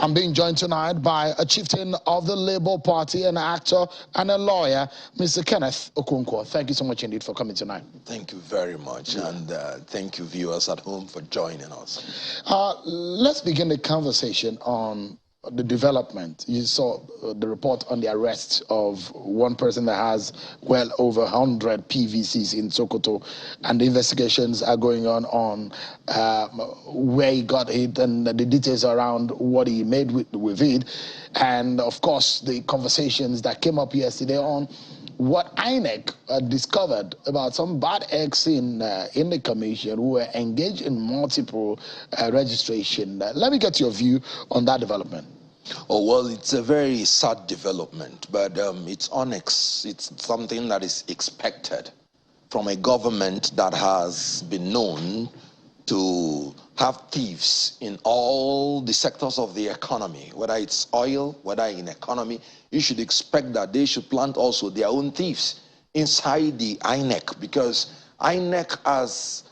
I'm being joined tonight by a chieftain of the Labour Party, an actor and a lawyer, Mr. Kenneth Okonkwo. Thank you so much indeed for coming tonight. Thank you very much, and thank you viewers at home for joining us. Let's begin the conversation on the development. You saw the report on the arrest of one person that has well over 100 PVCs in Sokoto, and the investigations are going on where he got it and the details around what he made with it, and of course the conversations that came up yesterday on what INEC discovered about some bad eggs in the commission who were engaged in multiple registration. Let me get your view on that development. Oh, well, it's a very sad development, but it's something that is expected from a government that has been known to have thieves in all the sectors of the economy, whether it's oil, whether in economy. You should expect that they should plant also their own thieves inside the INEC, because INEC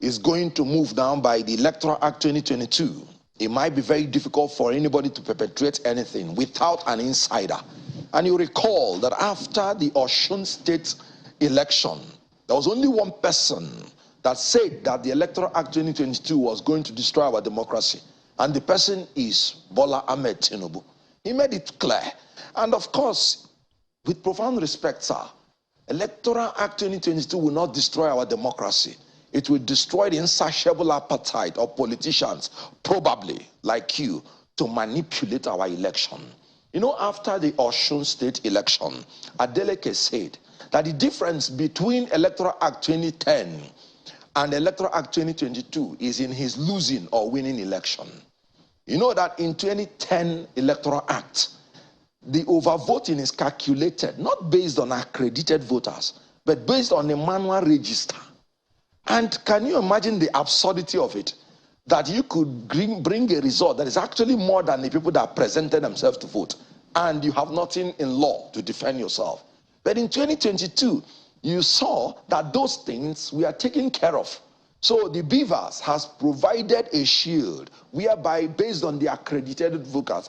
is going to move down by the Electoral Act 2022. It might be very difficult for anybody to perpetrate anything without an insider. And you recall that after the Osun State election, there was only one person that said that the Electoral Act 2022 was going to destroy our democracy. And the person is Bola Ahmed Tinubu. He made it clear. And of course, with profound respect, sir, Electoral Act 2022 will not destroy our democracy. It will destroy the insatiable appetite of politicians, probably like you, to manipulate our election. You know, after the Osun State election, Adeleke said that the difference between Electoral Act 2010 and Electoral Act 2022 is in his losing or winning election. You know that in 2010 Electoral Act, the overvoting is calculated not based on accredited voters, but based on a manual register. And can you imagine the absurdity of it? That you could bring a result that is actually more than the people that presented themselves to vote, and you have nothing in law to defend yourself. But in 2022, you saw that those things were taken care of. So the Beavers has provided a shield whereby, based on the accredited voters,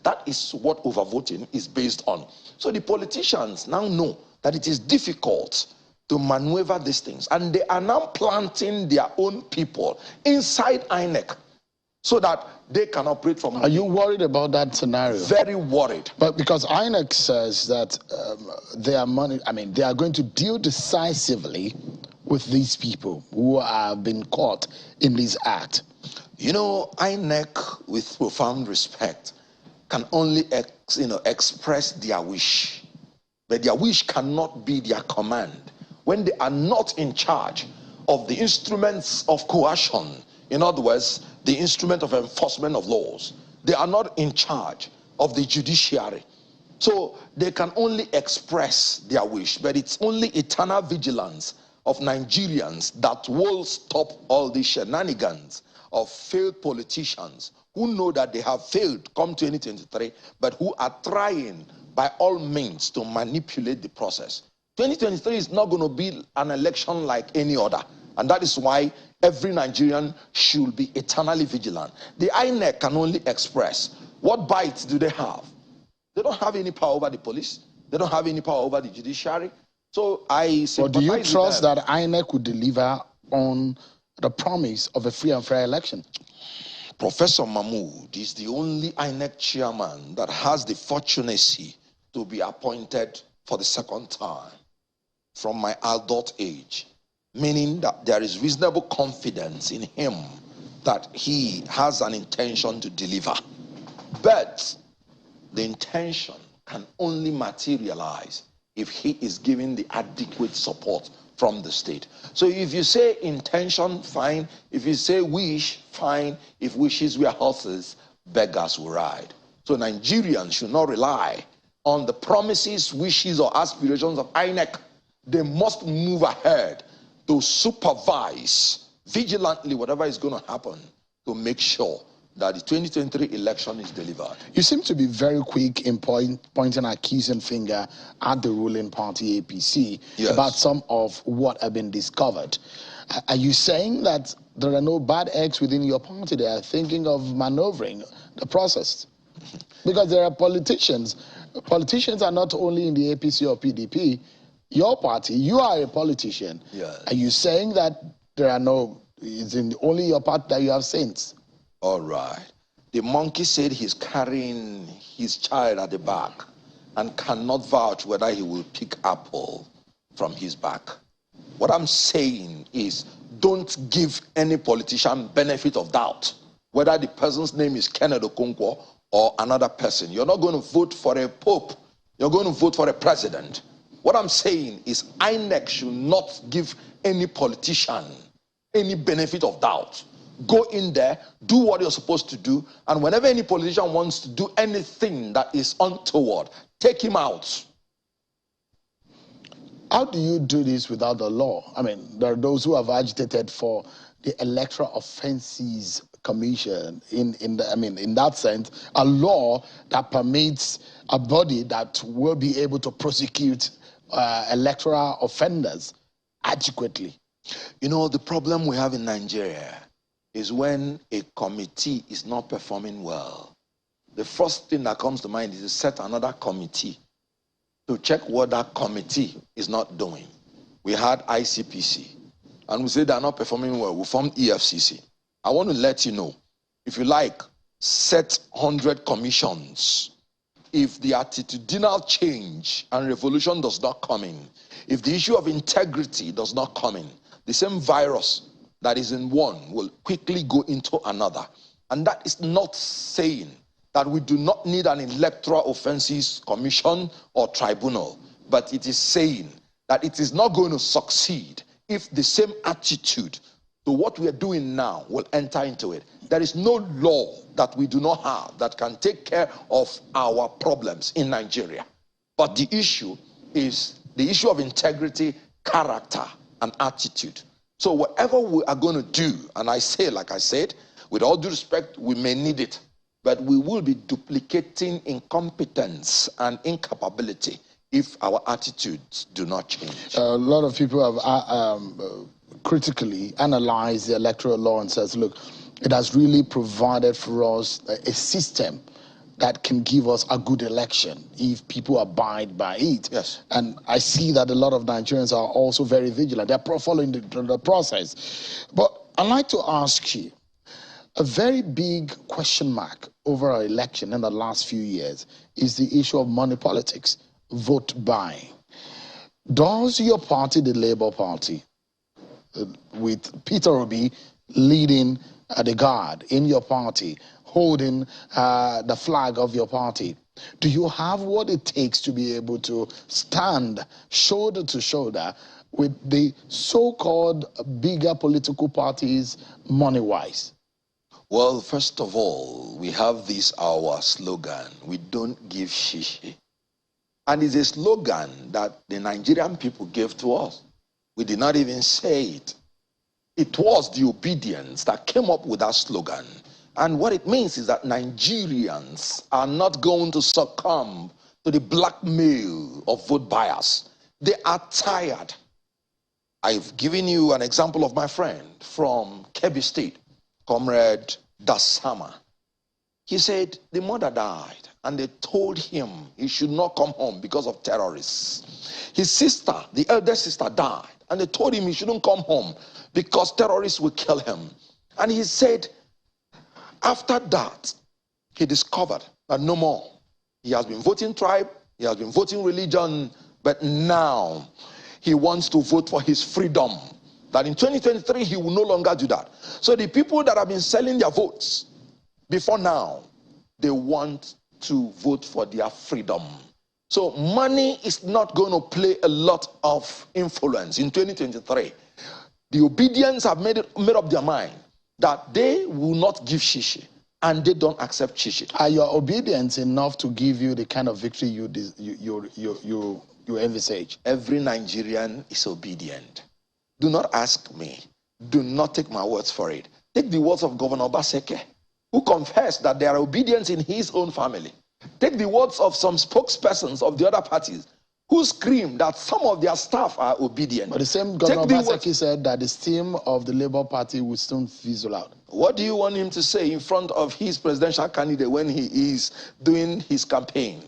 that is what overvoting is based on. So the politicians now know that it is difficult to maneuver these things, and they are now planting their own people inside INEC so that they can operate from. Are you worried about that scenario? Very worried. But because INEC says that they are going to deal decisively with these people who have been caught in this act. You know, INEC, with profound respect, can only express their wish, but their wish cannot be their command. When they are not in charge of the instruments of coercion, in other words, the instrument of enforcement of laws, they are not in charge of the judiciary. So they can only express their wish, but it's only eternal vigilance of Nigerians that will stop all these shenanigans of failed politicians who know that they have failed come 2023, but who are trying by all means to manipulate the process. 2023 is not going to be an election like any other. And that is why every Nigerian should be eternally vigilant. The INEC can only express. What bites do they have? They don't have any power over the police. They don't have any power over the judiciary. So I sympathize. But do you trust that INEC would deliver on the promise of a free and fair election? Professor Mahmood is the only INEC chairman that has the fortunacy to be appointed for the second time from my adult age, meaning that there is reasonable confidence in him that he has an intention to deliver. But the intention can only materialize if he is given the adequate support from the state. So if you say intention, fine. If you say wish, fine. If wishes were horses, beggars will ride. So Nigerians should not rely on the promises, wishes, or aspirations of INEC. They must move ahead to supervise vigilantly whatever is going to happen to make sure that the 2023 election is delivered. You seem to be very quick in pointing accusing finger at the ruling party APC about some of what have been discovered. Are you saying that there are no bad eggs within your party? They are thinking of maneuvering the process? Because there are politicians. Politicians are not only in the APC or PDP. Your party, you are a politician. Yes. Are you saying that there are no, it's in only your party that you have saints? All right. The monkey said he's carrying his child at the back and cannot vouch whether he will pick apple from his back. What I'm saying is, don't give any politician benefit of doubt, whether the person's name is Kenneth Okonkwo or another person. You're not going to vote for a pope. You're going to vote for a president. What I'm saying is, INEC should not give any politician any benefit of doubt. Go in there, do what you're supposed to do, and whenever any politician wants to do anything that is untoward, take him out. How do you do this without the law? I mean, there are those who have agitated for the Electoral Offences Commission in that sense, a law that permits a body that will be able to prosecute electoral offenders adequately. You know, the problem we have in Nigeria is when a committee is not performing well, the first thing that comes to mind is to set another committee to check what that committee is not doing. We had ICPC, and we said they're not performing well. We formed EFCC. I want to let you know, if you like, set 100 commissions. If the attitudinal change and revolution does not come in, if the issue of integrity does not come in, the same virus that is in one will quickly go into another. And that is not saying that we do not need an electoral offences commission or tribunal, but it is saying that it is not going to succeed if the same attitude to what we are doing now will enter into it. There is no law that we do not have that can take care of our problems in Nigeria. But the issue is the issue of integrity, character, and attitude. So whatever we are going to do, and I say, like I said, with all due respect, we may need it, but we will be duplicating incompetence and incapability if our attitudes do not change. A lot of people have critically analyzed the electoral law and says, look, it has really provided for us a system that can give us a good election if people abide by it. Yes. And I see that a lot of Nigerians are also very vigilant. They're following the process. But I'd like to ask you, a very big question mark over our election in the last few years is the issue of money politics, vote buying. Does your party, the Labour Party, with Peter Obi leading the guard in your party, holding the flag of your party, do you have what it takes to be able to stand shoulder to shoulder with the so-called bigger political parties money-wise? Well, first of all, we have this, our slogan, we don't give shishi. And it's a slogan that the Nigerian people gave to us. We did not even say it. It was the obedience that came up with that slogan. And what it means is that Nigerians are not going to succumb to the blackmail of vote buyers. They are tired. I've given you an example of my friend from Kebbi State, Comrade Dasama. He said the mother died and they told him he should not come home because of terrorists. His sister, the elder sister, died and they told him he shouldn't come home because terrorists will kill him. And he said, after that, he discovered that no more. He has been voting tribe, he has been voting religion, but now he wants to vote for his freedom. That in 2023, he will no longer do that. So the people that have been selling their votes before now, they want to vote for their freedom. So money is not going to play a lot of influence in 2023. The obedience have made up their mind that they will not give shishi, and they don't accept shishi. Are your obedience enough to give you the kind of victory you envisage? Every Nigerian is obedient. Do not ask me. Do not take my words for it. Take the words of Governor Baseke. who confess that they are obedient in his own family. Take the words of some spokespersons of the other parties who scream that some of their staff are obedient. But the same Governor Obaseki said that the steam of the Labour Party will soon fizzle out. What do you want him to say in front of his presidential candidate when he is doing his campaign?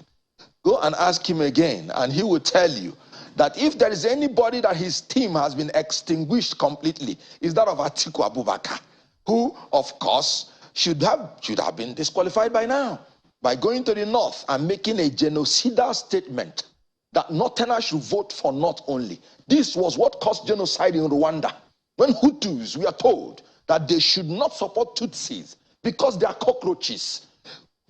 Go and ask him again, and he will tell you that if there is anybody that his team has been extinguished completely, is that of Atiku Abubakar, who, of course, should have been disqualified by now by going to the north and making a genocidal statement that Northerners should vote for North only. This was what caused genocide in Rwanda, when Hutus were told that they should not support Tutsis because they are cockroaches.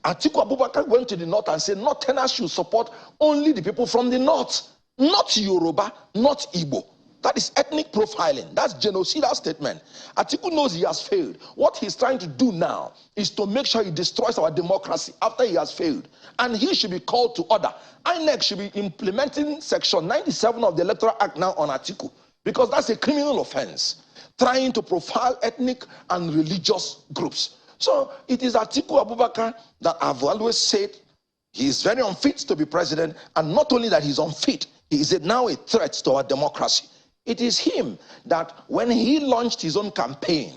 Atiku Abubakar went to the north and said Northerners should support only the people from the north, not Yoruba, not Igbo. That is ethnic profiling. That's genocidal statement. Atiku knows he has failed. What he's trying to do now is to make sure he destroys our democracy after he has failed. And he should be called to order. INEC should be implementing Section 97 of the Electoral Act now on Atiku, because that's a criminal offense, trying to profile ethnic and religious groups. So it is Atiku Abubakar that I've always said he is very unfit to be president, and not only that he's unfit, he is now a threat to our democracy. It is him that when he launched his own campaign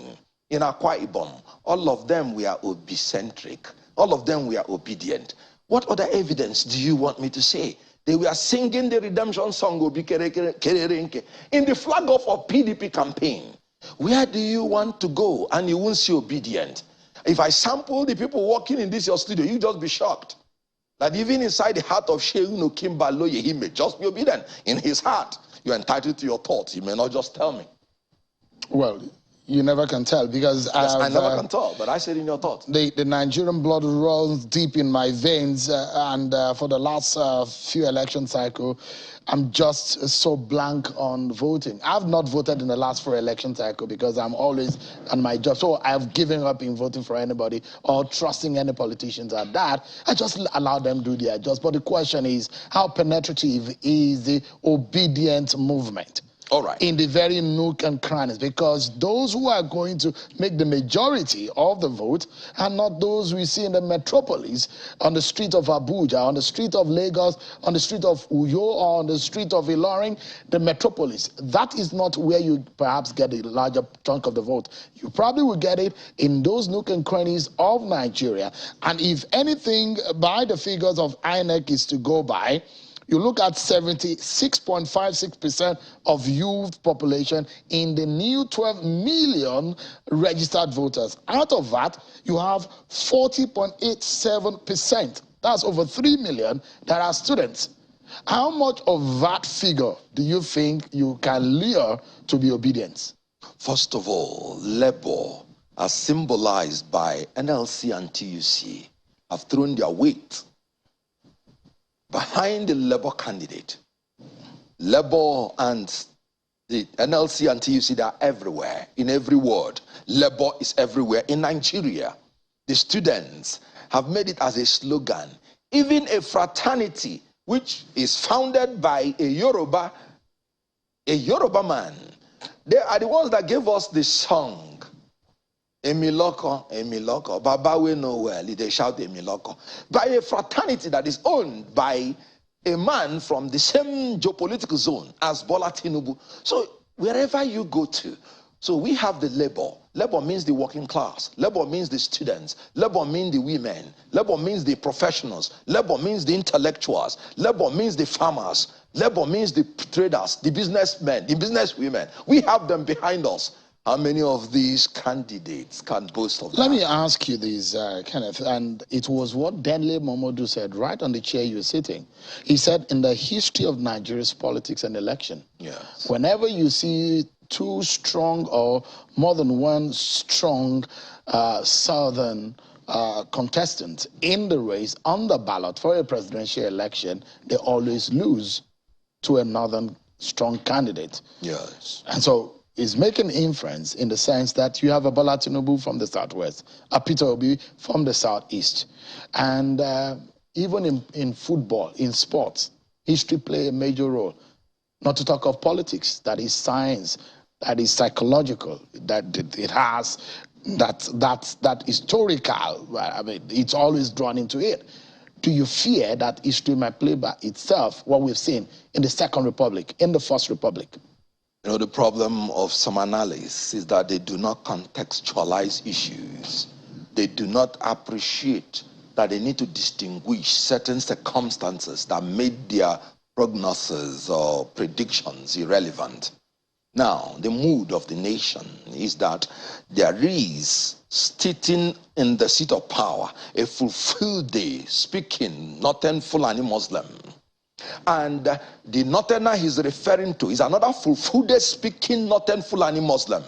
in Akwa Ibom, all of them were obi-centric. All of them were obedient. What other evidence do you want me to say? They were singing the redemption song Obi Kererenke in the flag off of PDP campaign. Where do you want to go and you won't see obedient? If I sample the people walking in this your studio, you just be shocked. That even inside the heart of Shehu Kimbaloye, he may just be obedient. In his heart, you're entitled to your thoughts. You may not just tell me. Well, you never can tell, because yes, I never can tell, but I said in your thoughts. The Nigerian blood runs deep in my veins, and for the last few election cycles, I'm just so blank on voting. I've not voted in the last 4 election cycles because I'm always on my job. So I've given up in voting for anybody or trusting any politicians at that. I just allow them do their jobs. But the question is, how penetrative is the obedient movement? All right. In the very nook and crannies, because those who are going to make the majority of the vote are not those we see in the metropolis, on the street of Abuja, on the street of Lagos, on the street of Uyo, or on the street of Ilorin, the metropolis. That is not where you perhaps get a larger chunk of the vote. You probably will get it in those nook and crannies of Nigeria. And if anything, by the figures of INEC is to go by, you look at 76.56% of youth population in the new 12 million registered voters. Out of that, you have 40.87%. That's over 3 million that are students. How much of that figure do you think you can lure to be obedient? First of all, Labour, as symbolized by NLC and TUC, have thrown their weight behind the Labour candidate. Labour and the NLC and TUC, they are everywhere, in every word. Labour is everywhere. In Nigeria, the students have made it as a slogan. Even a fraternity, which is founded by a Yoruba man, they are the ones that gave us the song. Emiloko, Emiloko, Baba we know well, they shout Emiloko. By a fraternity that is owned by a man from the same geopolitical zone as Bola Tinubu. So wherever you go to, so we have the Labour. Labour means the working class. Labour means the students. Labour means the women. Labour means the professionals. Labour means the intellectuals. Labour means the farmers. Labour means the traders, the businessmen, the businesswomen. We have them behind us. How many of these candidates can boast of that? Let me ask you this, Kenneth, and it was what Denle Momodu said right on the chair you're sitting. He said, in the history of Nigeria's politics and election, yes, whenever you see 2 strong or more than 1 strong southern contestants in the race on the ballot for a presidential election, they always lose to a northern strong candidate. Yes. And so is making inference in the sense that you have a Bola Tinubu from the southwest, a Peter Obi from the southeast. And even in football, in sports, history play a major role. Not to talk of politics, that is science, that is psychological, that it has that historical. I mean, it's always drawn into it. Do you fear that history might play by itself what we've seen in the Second Republic, in the First Republic? You know, the problem of some analysts is that they do not contextualize issues. They do not appreciate that they need to distinguish certain circumstances that made their prognosis or predictions irrelevant. Now, the mood of the nation is that there is sitting in the seat of power a fulfilled day speaking Northern Fulani Muslim. And the Northerner he's referring to is another fulfilled day speaking Northern Fulani Muslim.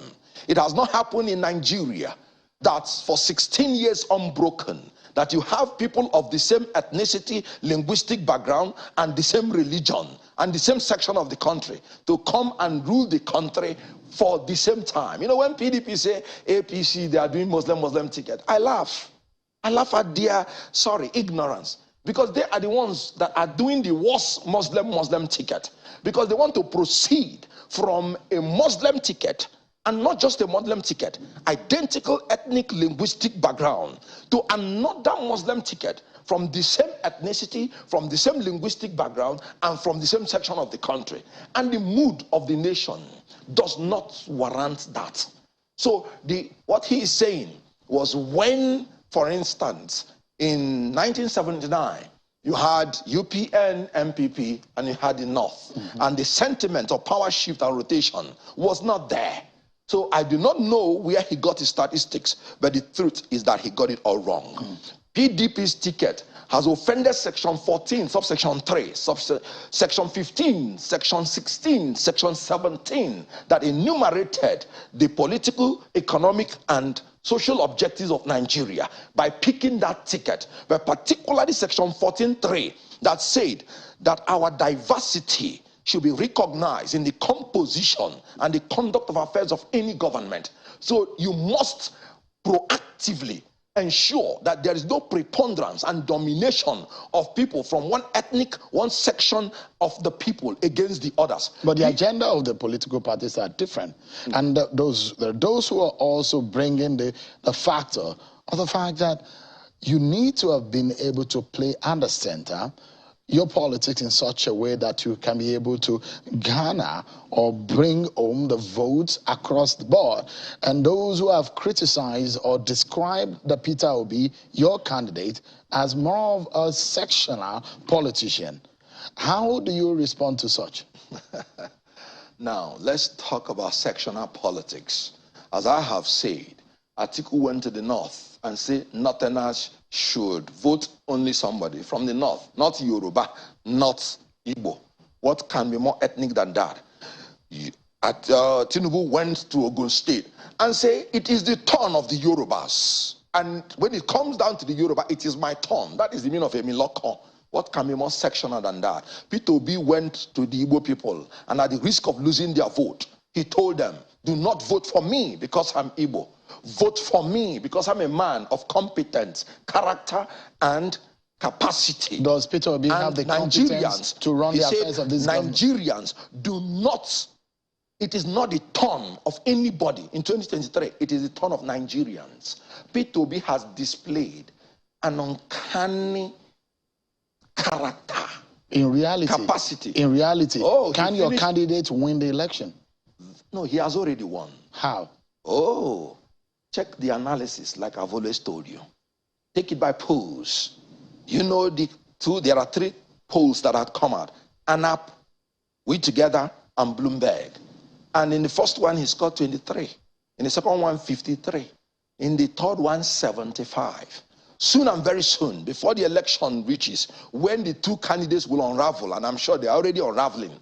It has not happened in Nigeria. That's for 16 years unbroken. That you have people of the same ethnicity, linguistic background, and the same religion, and the same section of the country to come and rule the country for the same time. You know, when PDP say APC, they are doing Muslim ticket, I laugh. I laugh at their, ignorance. Because they are the ones that are doing the worst Muslim ticket. Because they want to proceed from a Muslim ticket, and not just a Muslim ticket, identical ethnic linguistic background, to another Muslim ticket from the same ethnicity, from the same linguistic background, and from the same section of the country. And the mood of the nation does not warrant that. So what he is saying was when, for instance, in 1979, you had UPN, MPP, and you had the North. And the sentiment of power shift and rotation was not there. So I do not know where he got his statistics, but the truth is that he got it all wrong. PDP's ticket has offended section 14, subsection 3, section 15, section 16, section 17, that enumerated the political, economic, and social objectives of Nigeria by picking that ticket, but particularly section 14.3 that said that our diversity should be recognized in the composition and the conduct of affairs of any government. So you must proactively ensure that there is no preponderance and domination of people from one section of the people against the others. But the agenda of the political parties are different. And there are those who are also bringing the factor of the fact that you need to have been able to play and center your politics in such a way that you can be able to garner or bring home the votes across the board. And those who have criticized or described the Peter Obi, your candidate, as more of a sectional politician, how do you respond to such? Now, let's talk about sectional politics. As I have said, Atiku went to the north and said Northerners should vote only somebody from the north, not Yoruba, not Igbo. What can be more ethnic than that? Tinubu went to Ogun State and said it is the turn of the Yorubas. And when it comes down to the Yoruba, it is my turn. That is the meaning of Emiloko. What can be more sectional than that? Peter Obi went to the Igbo people, and at the risk of losing their vote, he told them, do not vote for me because I'm Igbo. Vote for me because I'm a man of competence, character, and capacity. Does Peter Obi have the competence to run the affairs of this government? Nigerians do not, it is not the turn of anybody in 2023, it is the turn of Nigerians. Peter Obi has displayed an uncanny character. In reality, capacity. In reality, can your candidate win the election? No, he has already won. How? Oh, check the analysis like I've always told you. Take it by polls. You know there are 3 polls that have come out. ANAP, We Together, and Bloomberg. And in the first one, he scored 23. In the second one, 53. In the third one, 75. Soon and very soon, before the election reaches, when the 2 candidates will unravel, and I'm sure they're already unraveling,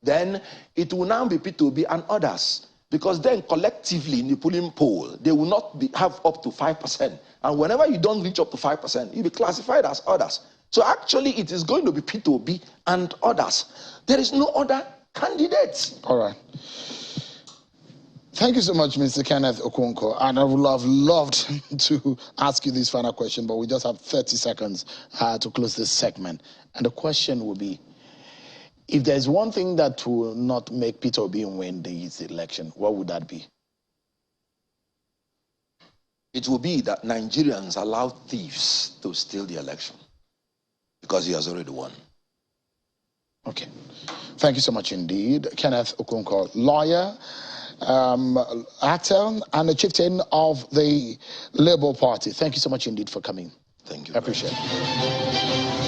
then it will now be P2B and others. Because then collectively in the polling poll, they will not have up to 5%. And whenever you don't reach up to 5%, you'll be classified as others. So actually it is going to be P2B and others. There is no other candidates. All right. Thank you so much, Mr. Kenneth Okonkwo. And I would have loved to ask you this final question, but we just have 30 seconds to close this segment. And the question will be, if there's one thing that will not make Peter Obi win this election, what would that be? it will be that Nigerians allow thieves to steal the election because he has already won. Okay. Thank you so much indeed. Kenneth Okonkwo, lawyer, actor, and the chieftain of the Labour Party. Thank you so much indeed for coming. Thank you. I appreciate it.